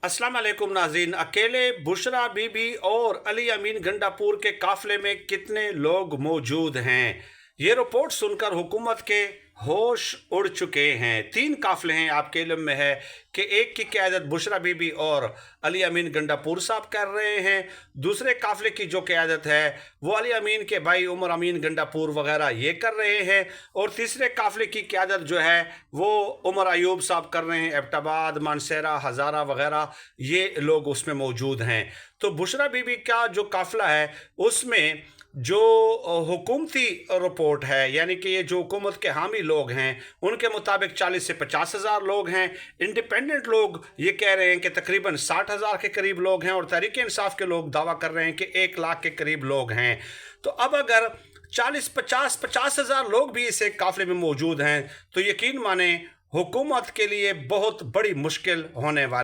अस्सलाम वालेकुम नाज़रीन। अकेले बुशरा बीबी और अली अमीन गंडापुर के काफिले में कितने लोग मौजूद हैं, ये रिपोर्ट सुनकर हुकूमत के होश उड़ चुके हैं। 3 काफिले हैं, आपके इल्म में है कि एक की क़यादत बुशरा बीबी और अली अमीन गंडापुर साहब कर रहे हैं। दूसरे काफिले की जो क़यादत है वो अली अमीन के भाई उमर अमीन गंडापुर वगैरह ये कर रहे हैं, और तीसरे काफिले की क़यादत जो है वो उमर अयूब साहब कर रहे हैं। एबटाबाद, मानसेरा, हज़ारा वगैरह ये लोग उसमें मौजूद हैं। तो बुशरा बीबी का जो काफिला है उसमें जो हुकूमती रिपोर्ट है, यानी कि ये जो हुकूमत के हामी लोग हैं उनके मुताबिक 40 से 50 हज़ार लोग हैं। इंडिपेंडेंट लोग ये कह रहे हैं कि तकरीबन 60 हज़ार के करीब लोग हैं, और तहरीक इंसाफ के लोग दावा कर रहे हैं कि 1 लाख के करीब लोग हैं। तो अब अगर 40-50 हज़ार लोग भी इस एक काफिले में मौजूद हैं तो यकीन माने हुकूमत के लिए बहुत बड़ी मुश्किल होने वाली